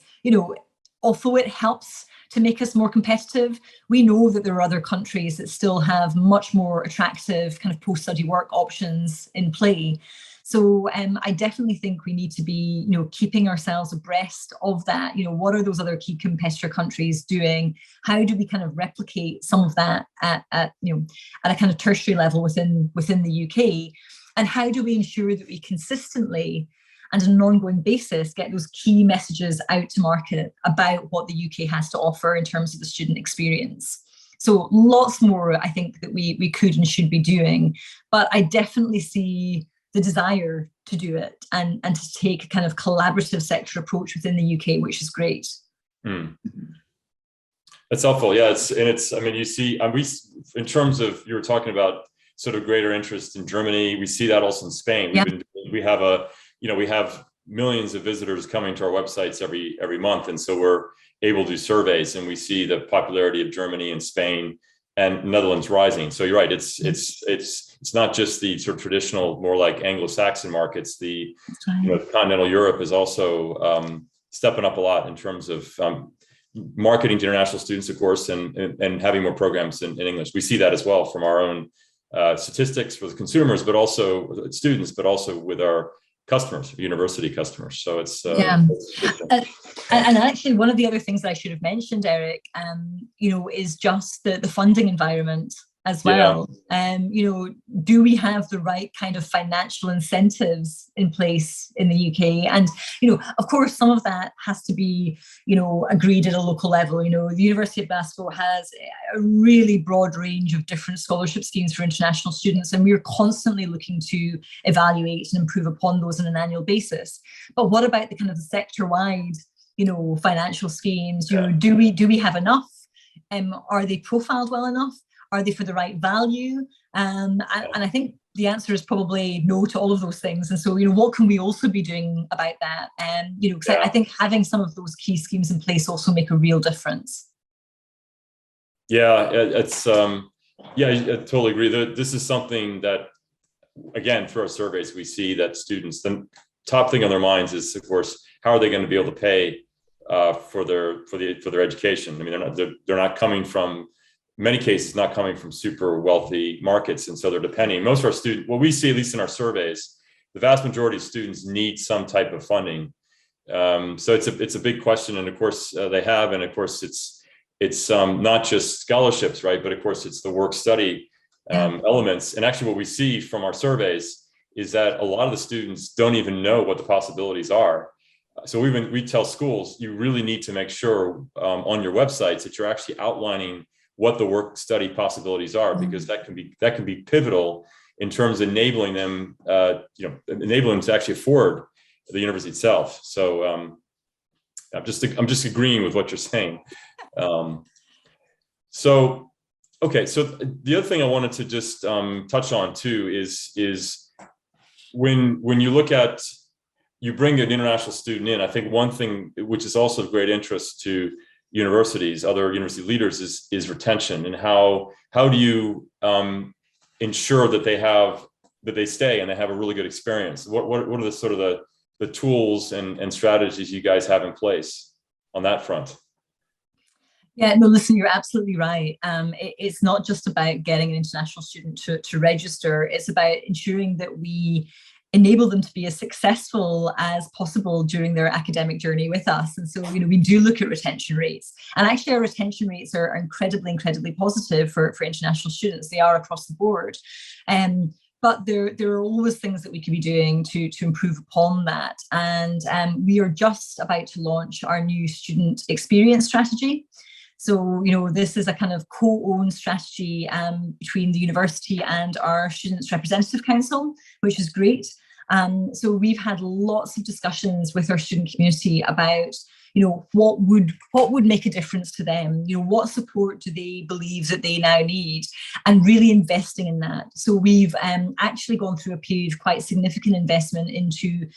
although it helps make us more competitive. We know that there are other countries that still have much more attractive kind of post-study work options in play. So I definitely think we need to be, keeping ourselves abreast of that. What are those other key competitor countries doing? How do we kind of replicate some of that at a kind of tertiary level within the UK? And how do we ensure that we consistently and on an ongoing basis get those key messages out to market about what the UK has to offer in terms of the student experience? So lots more, I think, that we could and should be doing. But I definitely see the desire to do it and to take a kind of collaborative sector approach within the UK, which is great. That's helpful. Yeah, I mean, you see, in terms of, you were talking about sort of greater interest in Germany. We see that also in Spain. We have millions of visitors coming to our websites every month, and so we're able to do surveys, and we see the popularity of Germany and Spain and Netherlands rising. So you're right. It's not just the sort of traditional, more like Anglo-Saxon markets. Continental Europe is also stepping up a lot in terms of marketing to international students, of course, and having more programs in English. We see that as well from our own statistics for the consumers, but also students, but also with our customers, university customers. So it's and actually one of the other things that I should have mentioned, Eric, is just the funding environment as well. Do we have the right kind of financial incentives in place in the UK? And of course, some of that has to be agreed at a local level. The University of Glasgow has a really broad range of different scholarship schemes for international students, and we're constantly looking to evaluate and improve upon those on an annual basis. But what about the kind of sector-wide financial schemes? Do we have enough? Are they profiled well enough? Are they for the right value? And I think the answer is probably no to all of those things. And so, what can we also be doing about that? And, I think having some of those key schemes in place also make a real difference. Yeah, I totally agree. This is something that, again, through our surveys, we see that students, the top thing on their minds is, of course, how are they going to be able to pay for their education? I mean, they're not coming from, many cases, not coming from super wealthy markets, and so they're depending. Most of our students, what we see, at least in our surveys, the vast majority of students need some type of funding. So it's a big question, and of course they have, and of course it's not just scholarships, right? But of course it's the work study elements. And actually, what we see from our surveys is that a lot of the students don't even know what the possibilities are. So we tell schools, you really need to make sure on your websites that you're actually outlining what the work study possibilities are, because that can be pivotal in terms of enabling them to actually afford the university itself. So I'm just agreeing with what you're saying. So the other thing I wanted to just touch on too is when you look at, you bring an international student in, I think one thing which is also of great interest to universities, other university leaders, is retention, and how do you ensure that they stay and they have a really good experience? What are the sort of the tools and strategies you guys have in place on that front? Yeah, no, listen, you're absolutely right. It's not just about getting an international student to register. It's about ensuring that we enable them to be as successful as possible during their academic journey with us. And so, we do look at retention rates. And actually, our retention rates are incredibly positive for international students. They are across the board. But there are always things that we could be doing to improve upon that. And we are just about to launch our new student experience strategy. So, this is a kind of co-owned strategy between the university and our Students' Representative Council, which is great. So we've had lots of discussions with our student community about, what would make a difference to them? What support do they believe that they now need? And really investing in that. So we've actually gone through a period of quite significant investment into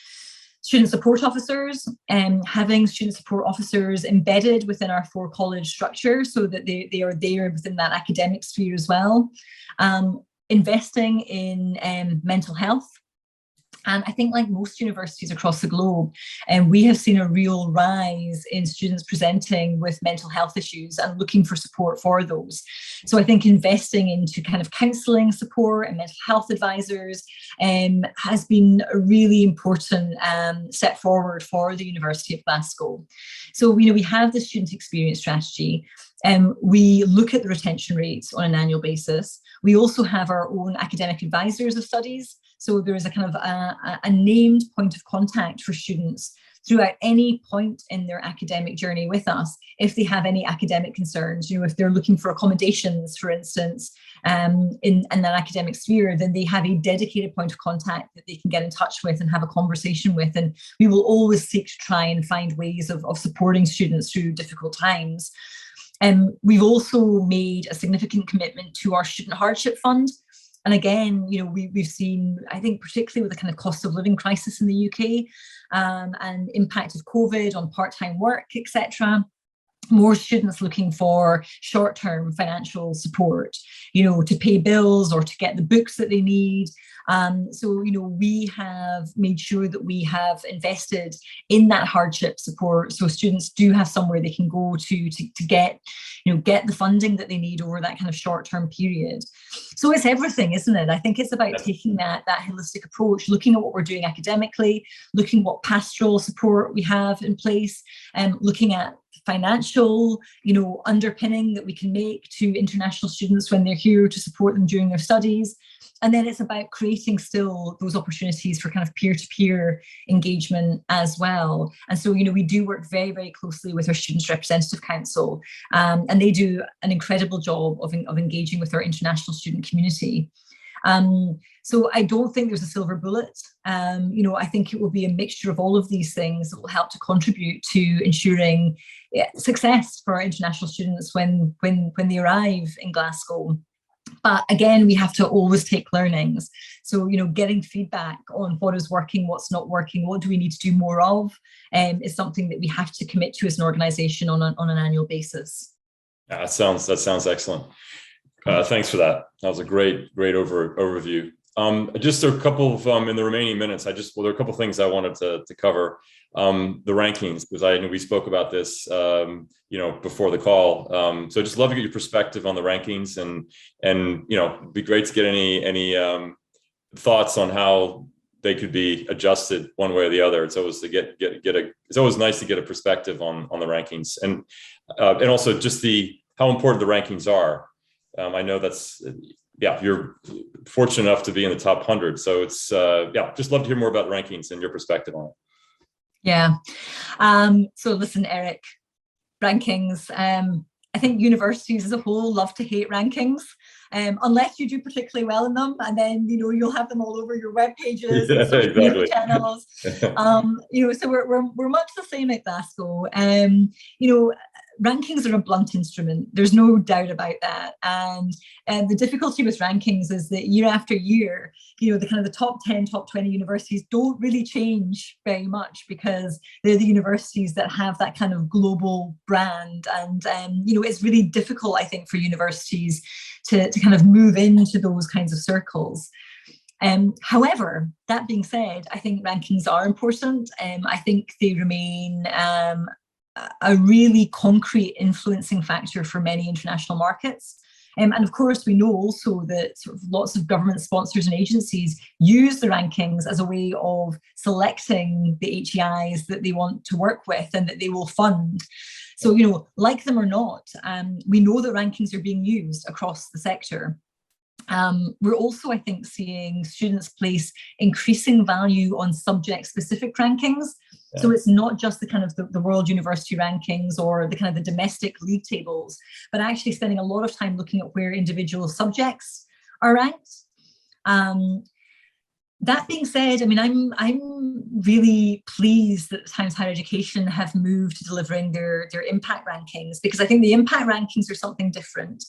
student support officers, and having student support officers embedded within our 4-college structure so that they are there within that academic sphere as well. Investing in mental health And I think, like most universities across the globe, we have seen a real rise in students presenting with mental health issues and looking for support for those. So I think investing into kind of counselling support and mental health advisors has been a really important step forward for the University of Glasgow. So, we have the student experience strategy. We look at the retention rates on an annual basis. We also have our own academic advisors of studies. So there is a kind of a named point of contact for students throughout any point in their academic journey with us. If they have any academic concerns, if they're looking for accommodations, for instance, in an academic sphere, then they have a dedicated point of contact that they can get in touch with and have a conversation with. And we will always seek to try and find ways of supporting students through difficult times. We've also made a significant commitment to our Student Hardship Fund. And again, we've seen, I think, particularly with the kind of cost of living crisis in the UK and impact of COVID on part-time work, etc., more students looking for short-term financial support, to pay bills or to get the books that they need. So, we have made sure that we have invested in that hardship support, so students do have somewhere they can go to get, get the funding that they need over that kind of short-term period. So it's everything, isn't it? I think it's about taking that holistic approach, looking at what we're doing academically, looking what pastoral support we have in place, and looking at financial, underpinning that we can make to international students when they're here to support them during their studies. And then it's about creating still those opportunities for kind of peer-to-peer engagement as well. And so, we do work very, very closely with our Students' Representative Council, and they do an incredible job of engaging with our international student community. So I don't think there's a silver bullet. I think it will be a mixture of all of these things that will help to contribute to ensuring success for our international students when they arrive in Glasgow. But again, we have to always take learnings. So, getting feedback on what is working, what's not working, what do we need to do more of, is something that we have to commit to as an organisation on an annual basis. Yeah, that sounds excellent. Thanks for that. That was a great overview. Just a couple of in the remaining minutes, there are a couple of things I wanted to cover. The rankings, because I know we spoke about this, before the call. So I'd just love to get your perspective on the rankings, and it'd be great to get any thoughts on how they could be adjusted one way or the other. It's always it's always nice to get a perspective on the rankings, and also just how important the rankings are. I know you're fortunate enough to be in the top 100. So it's, just love to hear more about rankings and your perspective on it. Yeah. So listen, Eric, rankings, I think universities as a whole love to hate rankings, unless you do particularly well in them, and then you'll have them all over your web pages and social media channels. So we're much the same at Glasgow. Rankings are a blunt instrument. There's no doubt about that. And the difficulty with rankings is that year after year, the kind of the top 10, top 20 universities don't really change very much, because they're the universities that have that kind of global brand. And, it's really difficult, I think, for universities to kind of move into those kinds of circles. However, that being said, I think rankings are important. I think they remain a really concrete influencing factor for many international markets. And of course, we know also that sort of lots of government sponsors and agencies use the rankings as a way of selecting the HEIs that they want to work with and that they will fund. So, like them or not, we know that rankings are being used across the sector. We're also, I think, seeing students place increasing value on subject-specific rankings. Yeah. So it's not just the kind of the World University Rankings or the kind of the domestic league tables, but actually spending a lot of time looking at where individual subjects are ranked. That being said, I'm really pleased that the Times Higher Education have moved to delivering their impact rankings, because I think the impact rankings are something different.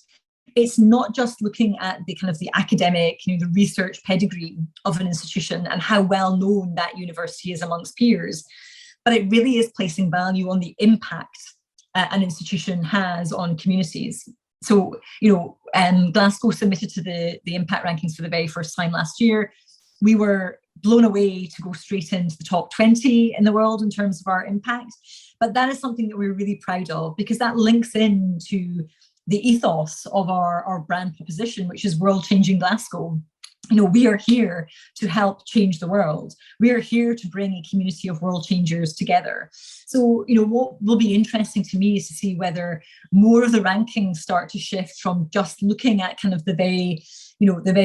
It's not just looking at the kind of the academic, the research pedigree of an institution and how well known that university is amongst peers, but it really is placing value on the impact an institution has on communities. So, Glasgow submitted to the impact rankings for the very first time last year. We were blown away to go straight into the top 20 in the world in terms of our impact. But that is something that we're really proud of, because that links into the ethos of our brand proposition, which is world changing Glasgow. We are here to help change the world. We are here to bring a community of world changers together. So, what will be interesting to me is to see whether more of the rankings start to shift from just looking at kind of the very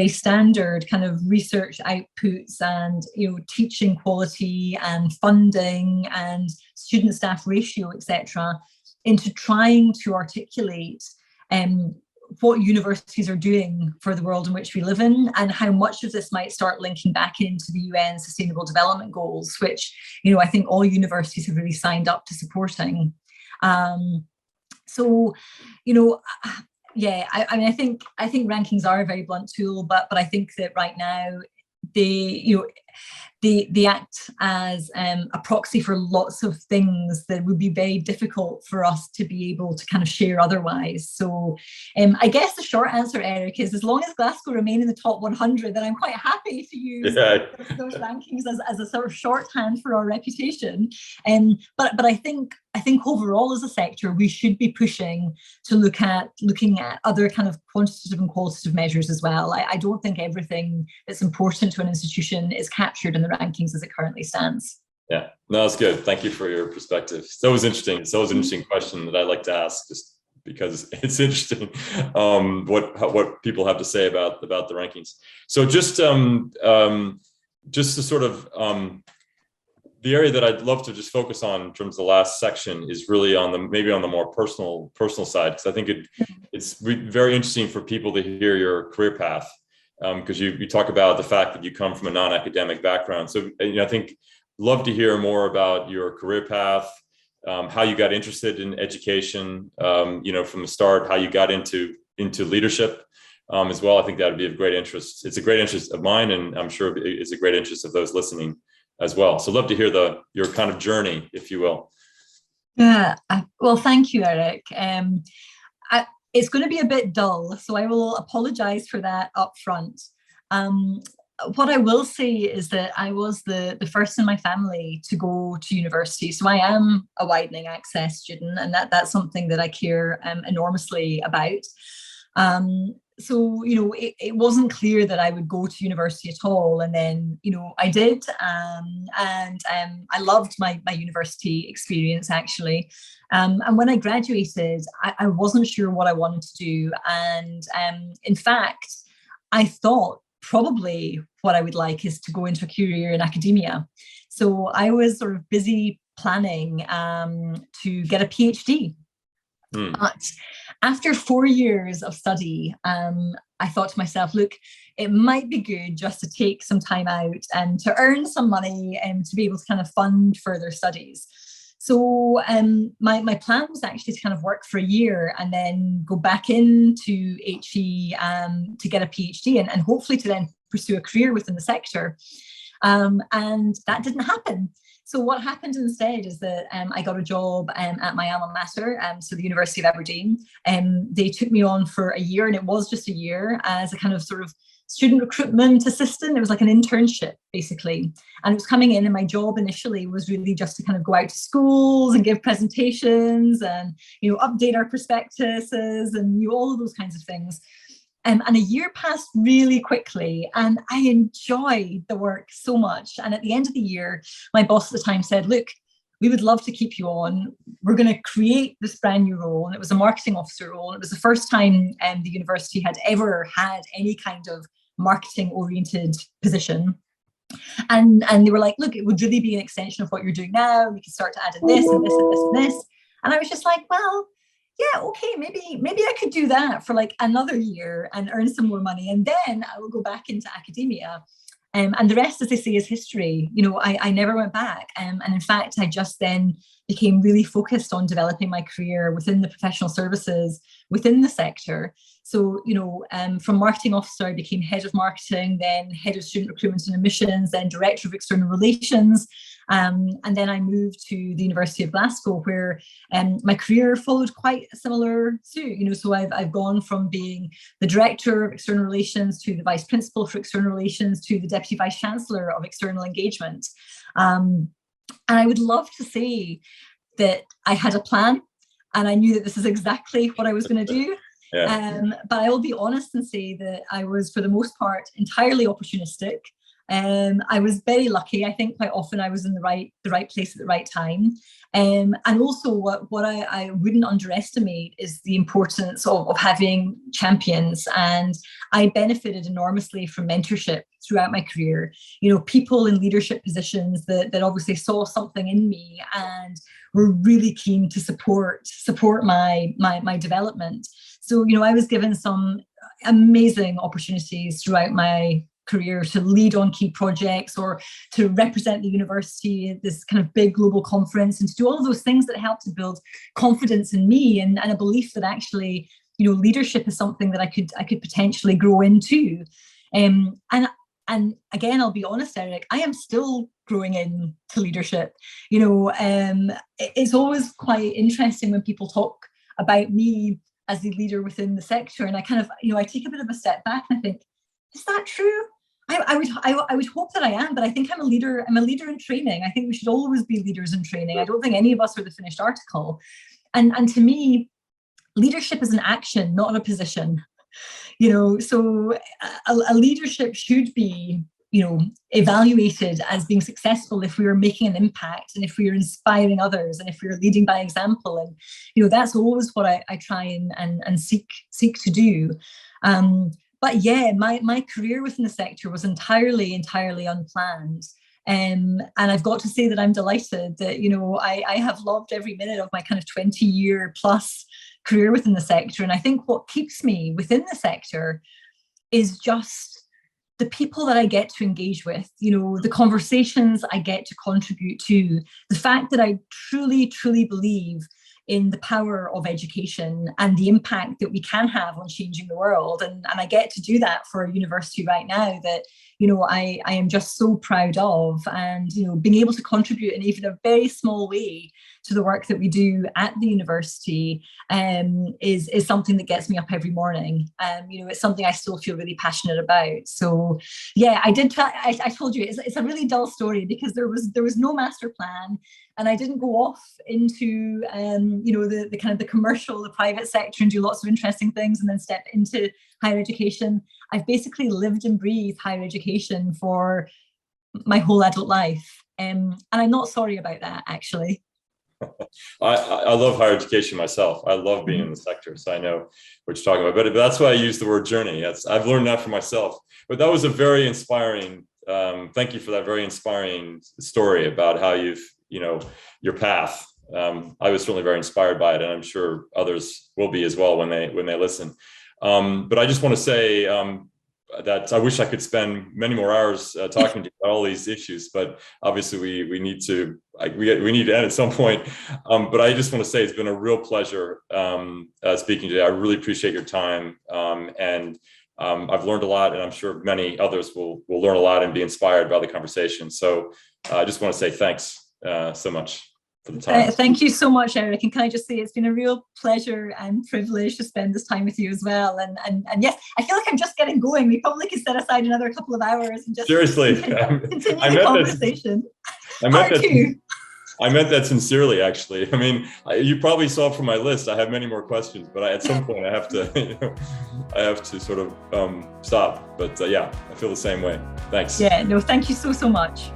standard kind of research outputs and, teaching quality and funding and student staff ratio, etc., into trying to articulate what universities are doing for the world in which we live in, and how much of this might start linking back into the UN Sustainable Development Goals, which, I think all universities have really signed up to supporting. Yeah, I think rankings are a very blunt tool, but I think that right now they act as a proxy for lots of things that would be very difficult for us to be able to kind of share otherwise. So I guess the short answer, Eric, is as long as Glasgow remain in the top 100, then I'm quite happy to use those rankings as a sort of shorthand for our reputation. But I think overall as a sector, we should be pushing to looking at other kind of quantitative and qualitative measures as well. I don't think everything that's important to an institution is captured in the rankings as it currently stands. Yeah, no, that's good. Thank you for your perspective. It's always interesting. It's always an interesting question that I like to ask, just because it's interesting what people have to say about the rankings. So just to sort of the area that I'd love to just focus on in terms of the last section is really on the more personal side, because I think it's very interesting for people to hear your career path, because you talk about the fact that you come from a non-academic background. So I think love to hear more about your career path, how you got interested in education, from the start, how you got into leadership as well. I think that would be of great interest. It's a great interest of mine, and I'm sure it's a great interest of those listening as well. So love to hear your kind of journey, if you will. Yeah, well, thank you, Eric. It's going to be a bit dull, so I will apologize for that up front. What I will say is that I was the first in my family to go to university. So I am a widening access student, and that's something that I care enormously about. So, it wasn't clear that I would go to university at all. And then, I did. And I loved my university experience, actually. And when I graduated, I wasn't sure what I wanted to do. And in fact, I thought probably what I would like is to go into a career in academia. So I was sort of busy planning to get a PhD. But after 4 years of study, I thought to myself, look, it might be good just to take some time out and to earn some money and to be able to kind of fund further studies. So my plan was actually to kind of work for a year and then go back into HE to get a PhD and hopefully to then pursue a career within the sector. And that didn't happen. So what happened instead is that I got a job at my alma mater, so the University of Aberdeen. They took me on for a year, and it was just a year, as a kind of sort of student recruitment assistant. It was like an internship, basically. And it was coming in, and my job initially was really just to kind of go out to schools and give presentations and, update our prospectuses and all of those kinds of things. And a year passed really quickly, and I enjoyed the work so much. And at the end of the year, my boss at the time said, look, we would love to keep you on. We're going to create this brand new role. And it was a marketing officer role. And it was the first time the university had ever had any kind of marketing oriented position. And they were like, look, it would really be an extension of what you're doing now. We can start to add in this and this and this and this. And I was just like, well, yeah, okay, maybe I could do that for like another year and earn some more money, and then I will go back into academia. And the rest, as they say, is history. I never went back. And in fact, I just then became really focused on developing my career within the professional services, within the sector. So, from marketing officer, I became head of marketing, then head of student recruitment and admissions, then director of external relations. And then I moved to the University of Glasgow, where my career followed quite a similar suit. So I've gone from being the Director of External Relations to the Vice Principal for External Relations to the Deputy Vice-Chancellor of External Engagement. And I would love to say that I had a plan and I knew that this is exactly what I was going to do. Yeah. But I will be honest and say that I was, for the most part, entirely opportunistic. I was very lucky. I think quite often I was in the right place at the right time. And also what I wouldn't underestimate is the importance of having champions. And I benefited enormously from mentorship throughout my career. People in leadership positions that obviously saw something in me and were really keen to support my development. So, I was given some amazing opportunities throughout my career to lead on key projects or to represent the university at this kind of big global conference and to do all of those things that helped to build confidence in me and a belief that actually, leadership is something that I could potentially grow into. And again, I'll be honest, Eric, I am still growing into leadership. It's always quite interesting when people talk about me as the leader within the sector. And I kind of, I take a bit of a step back and I think, is that true? I would hope that I am, but I think I'm a leader in training. I think we should always be leaders in training. I don't think any of us are the finished article. And to me, leadership is an action, not a position. So a leadership should be, evaluated as being successful if we are making an impact and if we are inspiring others and if we are leading by example. And, that's always what I try and seek to do. But yeah, my career within the sector was entirely unplanned. And I've got to say that I'm delighted that, I have loved every minute of my kind of 20-year plus career within the sector. And I think what keeps me within the sector is just the people that I get to engage with, the conversations I get to contribute to, the fact that I truly, truly believe in the power of education and the impact that we can have on changing the world. And I get to do that for a university right now that, I am just so proud of, and, being able to contribute in even a very small way to the work that we do at the university is something that gets me up every morning. It's something I still feel really passionate about. So yeah, I told you it's a really dull story because there was no master plan. And I didn't go off into, the kind of the commercial, the private sector and do lots of interesting things and then step into higher education. I've basically lived and breathed higher education for my whole adult life. And I'm not sorry about that, actually. I love higher education myself. I love being in the sector, so I know what you're talking about. But that's why I use the word journey. I've learned that for myself. But that was a very inspiring, thank you for that very inspiring story about how you've, your path. I was certainly very inspired by it, and I'm sure others will be as well when they listen. But I just want to say that I wish I could spend many more hours talking to you about all these issues, but obviously we need to end at some point. But I just want to say it's been a real pleasure speaking today. I really appreciate your time, and I've learned a lot, and I'm sure many others will learn a lot and be inspired by the conversation. So I just want to say thanks so much for the time. Thank you so much, Eric. And can I just say it's been a real pleasure and privilege to spend this time with you as well. And yes, I feel like I'm just getting going. We probably could set aside another couple of hours and just seriously continue the conversation. I meant that sincerely, actually. I mean, you probably saw from my list, I have many more questions, but at some point I have to, sort of stop. But yeah, I feel the same way. Thanks. Yeah, no, thank you so much.